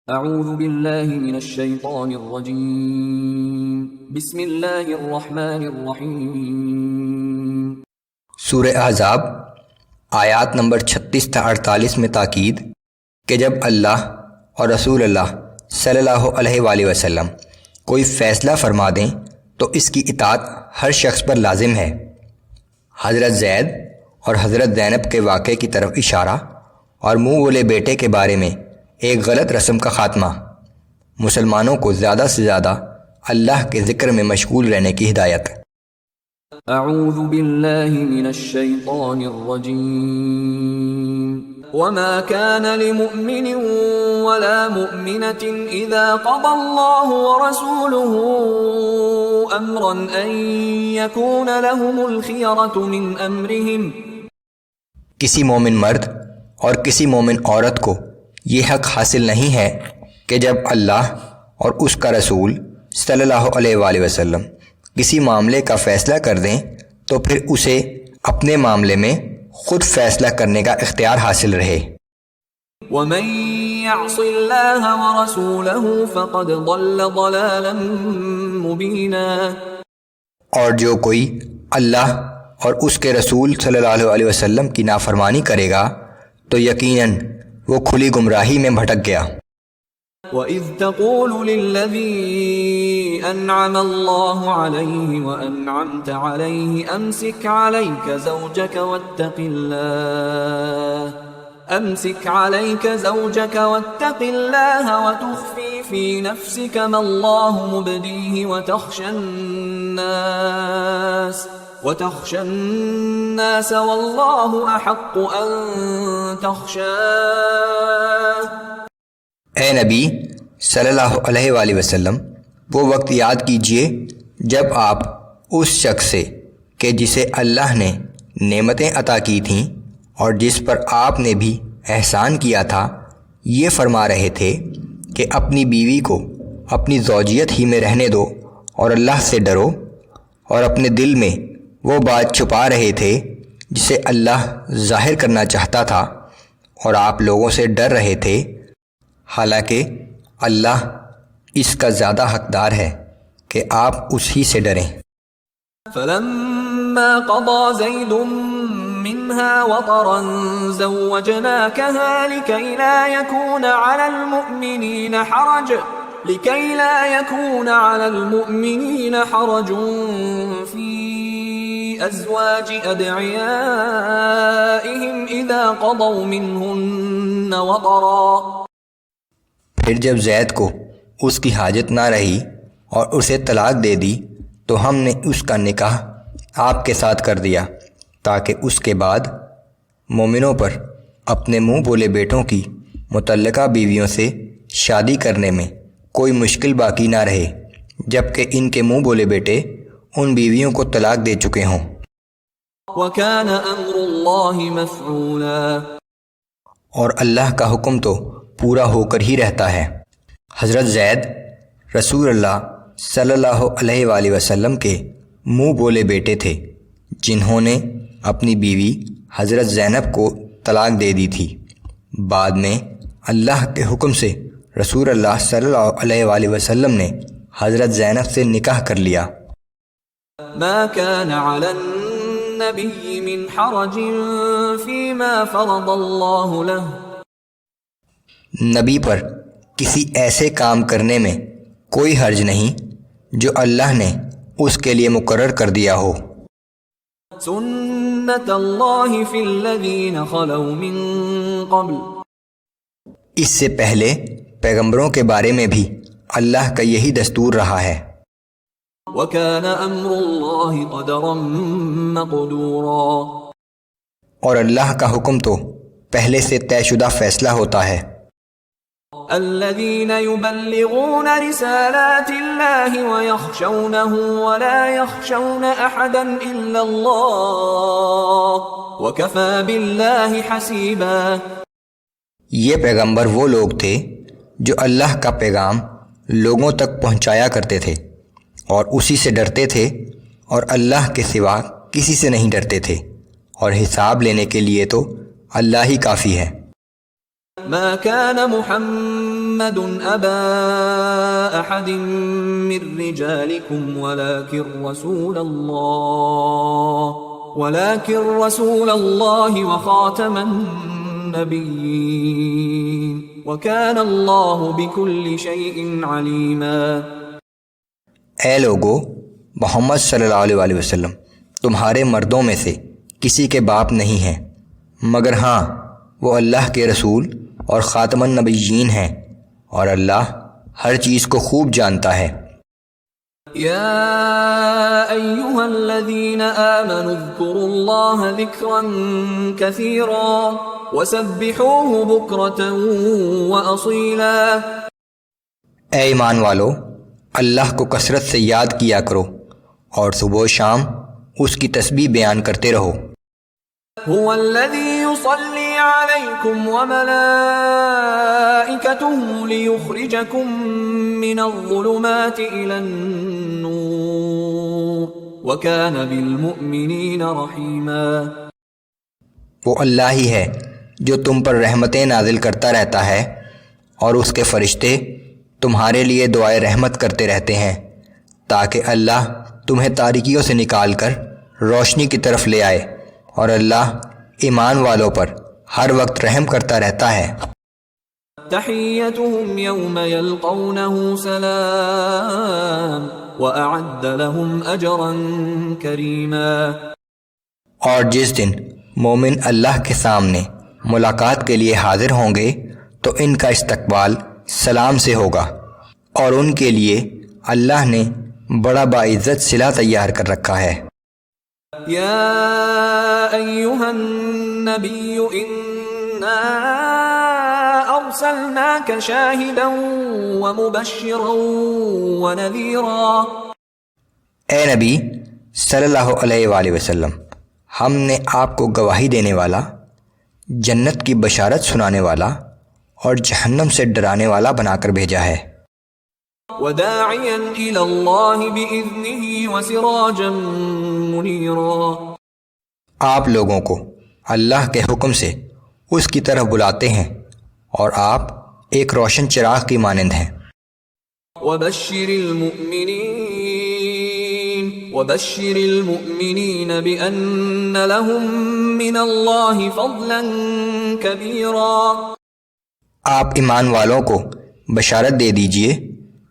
اعوذ باللہ من الشیطان الرجیم بسم اللہ الرحمن الرحیم۔ سورہ احزاب آیات نمبر 36 تا 48 میں تاکید کہ جب اللہ اور رسول اللہ صلی اللہ علیہ وآلہ وسلم کوئی فیصلہ فرما دیں تو اس کی اطاعت ہر شخص پر لازم ہے۔ حضرت زید اور حضرت زینب کے واقعے کی طرف اشارہ اور منہ بولے بیٹے کے بارے میں ایک غلط رسم کا خاتمہ، مسلمانوں کو زیادہ سے زیادہ اللہ کے ذکر میں مشغول رہنے کی ہدایت۔ اعوذ باللہ من الشیطان الرجیم۔ وما كان لمؤمن ولا مؤمنة اذا قضى الله ورسوله امرا ان يكون لهم الخيرة من امرهم۔ کسی مومن مرد اور کسی مومن عورت کو یہ حق حاصل نہیں ہے کہ جب اللہ اور اس کا رسول صلی اللہ علیہ وآلہ وسلم کسی معاملے کا فیصلہ کر دیں تو پھر اسے اپنے معاملے میں خود فیصلہ کرنے کا اختیار حاصل رہے۔ ومن يعص الله ورسوله فقد ضل ضلالا مبینا۔ اور جو کوئی اللہ اور اس کے رسول صلی اللہ علیہ وسلم کی نافرمانی کرے گا تو یقیناً وہ کھلی گمراہی میں بھٹک گیا۔ وَإِذْ تَقُولُ لِلَّذِي أَنْعَمَ اللَّهُ عَلَيْهِ وَأَنْعَمْتَ عَلَيْهِ أَمْسِكْ عَلَيْكَ زَوْجَكَ وَاتَّقِ اللَّهَ وَتُخْفِي فِي نَفْسِكَ مَا اللَّهُ مُبْدِيهِ وتخشى الناس والله احق ان تخشاه۔ اے نبی صلی اللہ علیہ وآلہ وسلم، وہ وقت یاد کیجئے جب آپ اس شخص سے کہ جسے اللہ نے نعمتیں عطا کی تھیں اور جس پر آپ نے بھی احسان کیا تھا، یہ فرما رہے تھے کہ اپنی بیوی کو اپنی زوجیت ہی میں رہنے دو اور اللہ سے ڈرو، اور اپنے دل میں وہ بات چھپا رہے تھے جسے اللہ ظاہر کرنا چاہتا تھا، اور آپ لوگوں سے ڈر رہے تھے، حالانکہ اللہ اس کا زیادہ حقدار ہے کہ آپ اسی سے ڈریں۔ فَلَمَّا قَضَى زَيْدٌ مِّنْهَا وَطَرًا زَوَّجْنَاكَهَا لِكَيْ لَا يَكُونَ عَلَى الْمُؤْمِنِينَ حَرَجٌ فِي أزواج أدعيائهم إذا قضوا منهن وطرا۔ پھر جب زید کو اس کی حاجت نہ رہی اور اسے طلاق دے دی تو ہم نے اس کا نکاح آپ کے ساتھ کر دیا تاکہ اس کے بعد مومنوں پر اپنے منہ بولے بیٹوں کی متعلقہ بیویوں سے شادی کرنے میں کوئی مشکل باقی نہ رہے، جبکہ ان کے منہ بولے بیٹے ان بیویوں کو طلاق دے چکے ہوں۔ وَكَانَ أَمْرُ اللَّهِ مَفْعُولًا۔ اور اللہ کا حکم تو پورا ہو کر ہی رہتا ہے۔ حضرت زید رسول اللہ صلی اللہ علیہ وآلہ وسلم کے منہ بولے بیٹے تھے، جنہوں نے اپنی بیوی حضرت زینب کو طلاق دے دی تھی۔ بعد میں اللہ کے حکم سے رسول اللہ صلی اللہ علیہ وآلہ وسلم نے حضرت زینب سے نکاح کر لیا۔ ما كان على النبي من حرج فيما فرض الله له۔ نبی پر کسی ایسے کام کرنے میں کوئی حرج نہیں جو اللہ نے اس کے لیے مقرر کر دیا ہو۔ سنت اللہ فی الذین خلو من قبل۔ اس سے پہلے پیغمبروں کے بارے میں بھی اللہ کا یہی دستور رہا ہے۔ وَكَانَ أَمْرُ اللَّهِ قَدَرًا مَّقْدُورًا۔ اور اللہ کا حکم تو پہلے سے طے شدہ فیصلہ ہوتا ہے۔ الَّذِينَ يُبَلِّغُونَ رِسَالَاتِ اللَّهِ وَيَخْشَوْنَهُ وَلَا يَخْشَوْنَ أَحَدًا إِلَّا اللَّهَ وَكَفَى بِاللَّهِ حَسِيبًا۔ یہ پیغمبر وہ لوگ تھے جو اللہ کا پیغام لوگوں تک پہنچایا کرتے تھے اور اسی سے ڈرتے تھے، اور اللہ کے سوا کسی سے نہیں ڈرتے تھے، اور حساب لینے کے لیے تو اللہ ہی کافی ہے۔ ما كان محمد أبا أحد من رجالكم ولكن رسول الله وخاتم النبيين وكان الله بكل شيء عليما۔ اے لوگو، محمد صلی اللہ علیہ وسلم تمہارے مردوں میں سے کسی کے باپ نہیں ہیں، مگر ہاں وہ اللہ کے رسول اور خاتم النبیین ہیں، اور اللہ ہر چیز کو خوب جانتا ہے۔ یا ایہا الذین آمنوا اذکروا اللہ ذکرا کثیرا وسبحوہ بکرتا واصیلا۔ اے ایمان والو، اللہ کو کثرت سے یاد کیا کرو اور صبح و شام اس کی تسبیح بیان کرتے رہو۔ هو الذي يصلي عليكم وملائكته ليخرجكم من الظلمات إلى النور وكان بالمؤمنين رحيما۔ وہ اللہ ہی ہے جو تم پر رحمتیں نازل کرتا رہتا ہے، اور اس کے فرشتے تمہارے لیے دعائے رحمت کرتے رہتے ہیں، تاکہ اللہ تمہیں تاریکیوں سے نکال کر روشنی کی طرف لے آئے، اور اللہ ایمان والوں پر ہر وقت رحم کرتا رہتا ہے۔ تحیتهم یوم یلقونه سلام وأعد لهم اجرا کریما۔ اور جس دن مومن اللہ کے سامنے ملاقات کے لیے حاضر ہوں گے تو ان کا استقبال سلام سے ہوگا، اور ان کے لیے اللہ نے بڑا باعزت صلہ تیار کر رکھا ہے۔ یا ایہا النبی انا ارسلناک شاہدا ومبشرا ونذیرا۔ اے نبی صلی اللہ علیہ وآلہ وسلم، ہم نے آپ کو گواہی دینے والا، جنت کی بشارت سنانے والا اور جہنم سے ڈرانے والا بنا کر بھیجا ہے۔ وداعیا الی اللہ بإذنہ وسراجا منیرا۔ آپ لوگوں کو اللہ کے حکم سے اس کی طرف بلاتے ہیں، اور آپ ایک روشن چراغ کی مانند ہیں۔ وبشر المؤمنین بأن لهم من اللہ فضلا کبیرا۔ آپ ایمان والوں کو بشارت دے دیجئے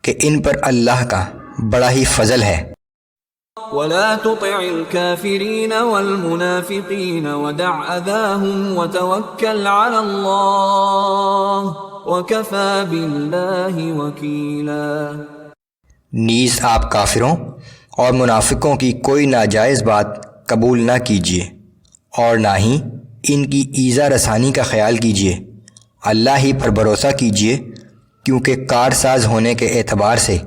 کہ ان پر اللہ کا بڑا ہی فضل ہے۔ ولا تطع الكافرین والمنافقین ودع اذاهم وتوکل علی اللہ وکفى باللہ وکیلا۔ نیز آپ کافروں اور منافقوں کی کوئی ناجائز بات قبول نہ کیجیے، اور نہ ہی ان کی ایذا رسانی کا خیال کیجیے، اللہ ہی پر بھروسہ کیجیے، کیونکہ کارساز ہونے کے اعتبار سے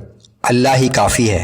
اللہ ہی کافی ہے۔